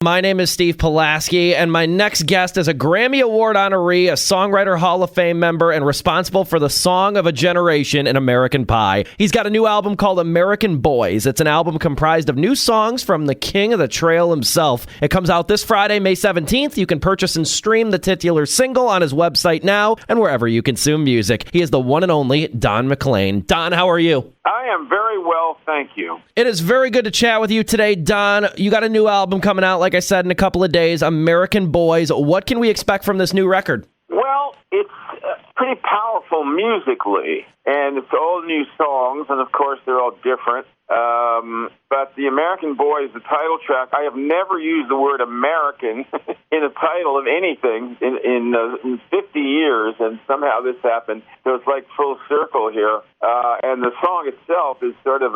My name is Steve Pulaski, and my next guest is a Grammy Award honoree, a Songwriter Hall of Fame member, and responsible for the song of a generation in American Pie. He's got a new album called American Boys. It's an album comprised of new songs from the king of the trail himself. It comes out this Friday, May 17th. You can purchase and stream the titular single on his website now and wherever you consume music. He is the one and only Don McLean. Don, how are you? I am very well, thank you. It is very good to chat with you today, Don. You got a new album coming out, like I said, in a couple of days, American Boys. What can we expect from this new record? Well, it's pretty powerful musically, and it's all new songs, and of course they're all different. But the American Boys, the title track, I have never used the word American in a title of anything in 50 years, and somehow this happened. So it's like full circle here. And the song itself is sort of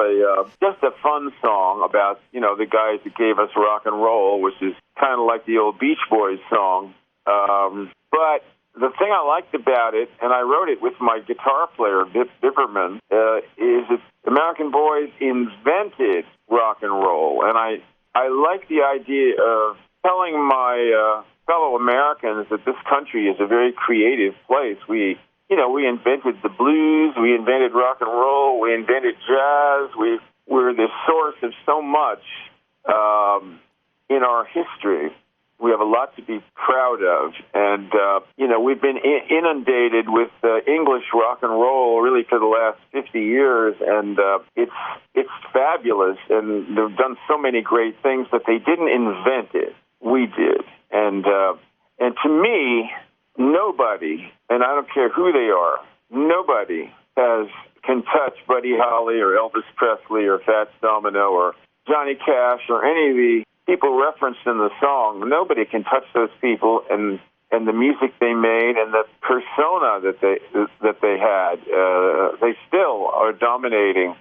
just a fun song about, the guys that gave us rock and roll, which is kind of like the old Beach Boys song. But the thing I liked about it, and I wrote it with my guitar player, Bipperman, is that American Boys invented rock and roll. And I like the idea of telling my fellow Americans that this country is a very creative place. We invented the blues, we invented rock and roll, we invented jazz. We're the source of so much in our history. We have a lot to be proud of, and we've been inundated with English rock and roll really for the last 50 years, and it's fabulous. And they've done so many great things, but they didn't invent it. We did, and to me, nobody, and I don't care who they are, nobody can touch Buddy Holly or Elvis Presley or Fats Domino or Johnny Cash or any of the people referenced in the song. Nobody can touch those people and the music they made and the persona that they had. They still are dominating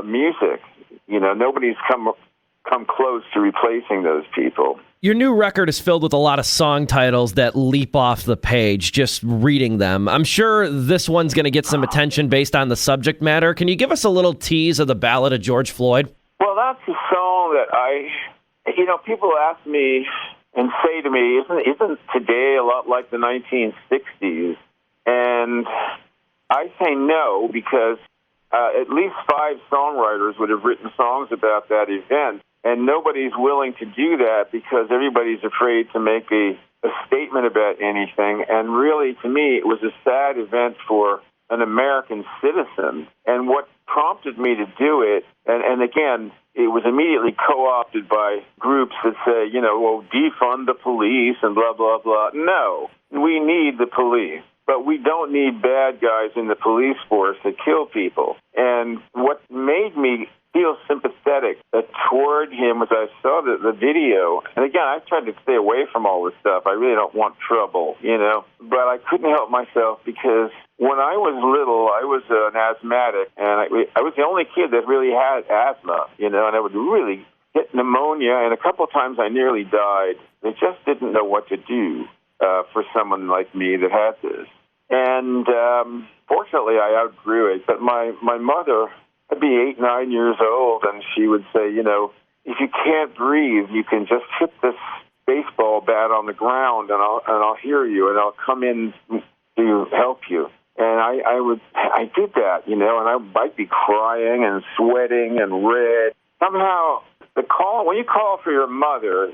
music. Nobody's come close to replacing those people. Your new record is filled with a lot of song titles that leap off the page just reading them. I'm sure this one's going to get some attention based on the subject matter. Can you give us a little tease of the Ballad of George Floyd? Well, that's a song that people ask me and say to me, isn't today a lot like the 1960s? And I say no, because at least 5 songwriters would have written songs about that event, and nobody's willing to do that because everybody's afraid to make a statement about anything. And really, to me, it was a sad event for an American citizen. And what prompted me to do it, and again, it was immediately co-opted by groups that say, defund the police and blah, blah, blah. No, we need the police, but we don't need bad guys in the police force that kill people. And what made me feel sympathetic toward him was I saw the video. And again, I tried to stay away from all this stuff. I really don't want trouble, But I couldn't help myself because when I was little, I was an asthmatic, and I was the only kid that really had asthma, and I would really get pneumonia, and a couple of times I nearly died. They just didn't know what to do for someone like me that had this. And fortunately, I outgrew it. But my mother, I'd be 8, 9 years old, and she would say, if you can't breathe, you can just hit this baseball bat on the ground, and I'll hear you, and I'll come in to help you. And I did that, and I'd be crying and sweating and red. Somehow, when you call for your mother,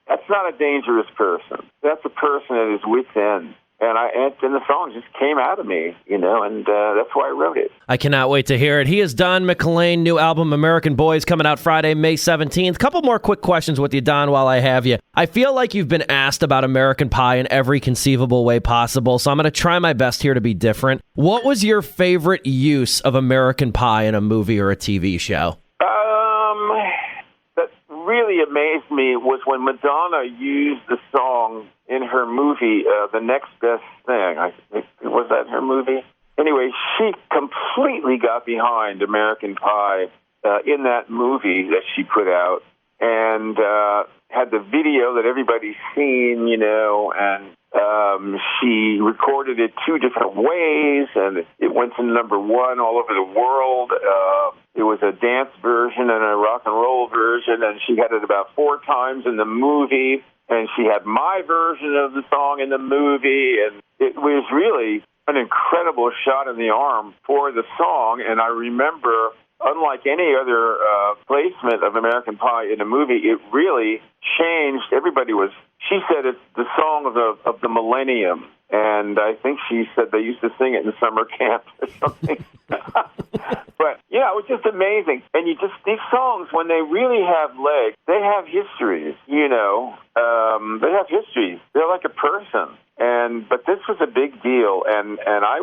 that's not a dangerous person. That's a person that is within. And the song just came out of me, and that's why I wrote it. I cannot wait to hear it. He is Don McLean, new album American Boys coming out Friday, May 17th. Couple more quick questions with you, Don, while I have you. I feel like you've been asked about American Pie in every conceivable way possible, so I'm going to try my best here to be different. What was your favorite use of American Pie in a movie or a TV show? That really amazed me was when Madonna used the song in her movie, The Next Best Thing. Was that her movie? Anyway, she completely got behind American Pie in that movie that she put out. And had the video that everybody's seen, and she recorded it 2 different ways, and it went to #1 all over the world. It was a dance version and a rock and roll version, and she had it about 4 times in the movie, and she had my version of the song in the movie, and it was really an incredible shot in the arm for the song. And I remember, unlike any other placement of American Pie in a movie, it really changed. She said it's the song of the millennium. And I think she said they used to sing it in summer camp or something. But, yeah, it was just amazing. And these songs, when they really have legs, they have histories, they have histories. They're like a person. But this was a big deal, and I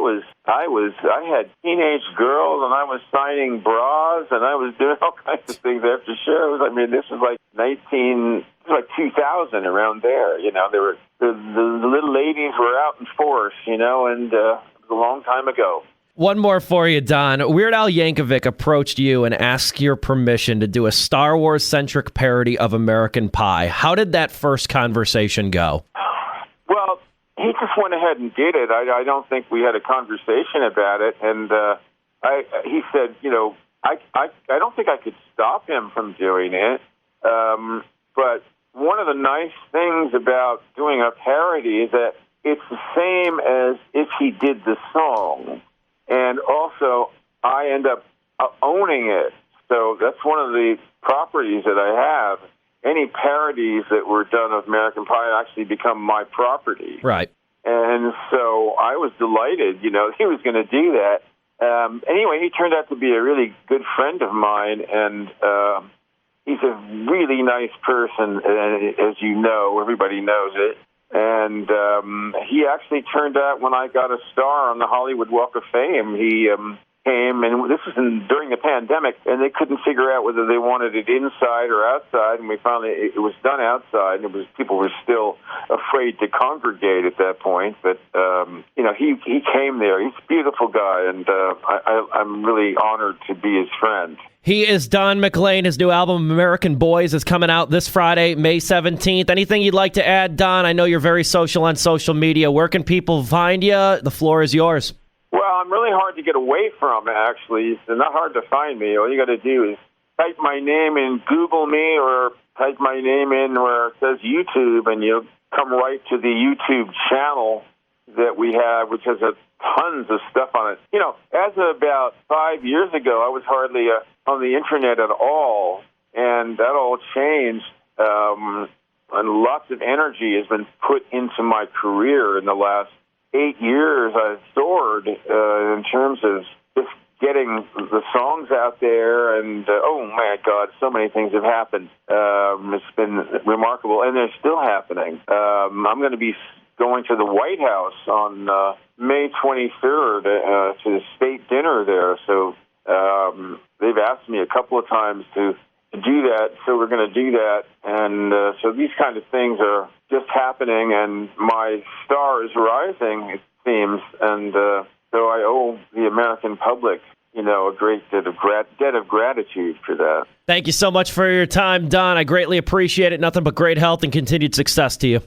had teenage girls, and I was signing bras, and I was doing all kinds of things after shows. I mean, this was like 2000, around there. There were the little ladies were out in force, and it was a long time ago. One more for you, Don. Weird Al Yankovic approached you and asked your permission to do a Star Wars-centric parody of American Pie. How did that first conversation go? Well, he just went ahead and did it. I don't think we had a conversation about it. And he said, I don't think I could stop him from doing it. But one of the nice things about doing a parody is that it's the same as if he did the song. And also, I end up owning it. So that's one of the properties that I have. Any parodies that were done of American Pie actually become my property. Right. And so I was delighted, he was going to do that. Anyway, he turned out to be a really good friend of mine, and he's a really nice person, as you know, everybody knows it. And he actually turned out, when I got a star on the Hollywood Walk of Fame, he came, and this was during the pandemic, and they couldn't figure out whether they wanted it inside or outside, and we finally, it was done outside, and people were still afraid to congregate at that point, but, he came there. He's a beautiful guy, and I'm really honored to be his friend. He is Don McLean. His new album, American Boys, is coming out this Friday, May 17th. Anything you'd like to add, Don? I know you're very social on social media. Where can people find you? The floor is yours. Well, I'm really hard to get away from, actually. It's not hard to find me. All you got to do is type my name in Google me, or type my name in where it says YouTube, and you'll come right to the YouTube channel that we have, which has tons of stuff on it. As of about 5 years ago, I was hardly on the internet at all, and that all changed. And lots of energy has been put into my career in the last 8 years. I've soared in terms of just getting the songs out there, and oh my God, so many things have happened. It's been remarkable, and they're still happening. I'm going to be going to the White House on May 23rd to the state dinner there. So they've asked me a couple of times to do that, so we're going to do that. And so these kind of things are just happening, and my star is rising, it seems. And so I owe the American public, a great debt of gratitude for that. Thank you so much for your time, Don. I greatly appreciate it. Nothing but great health and continued success to you.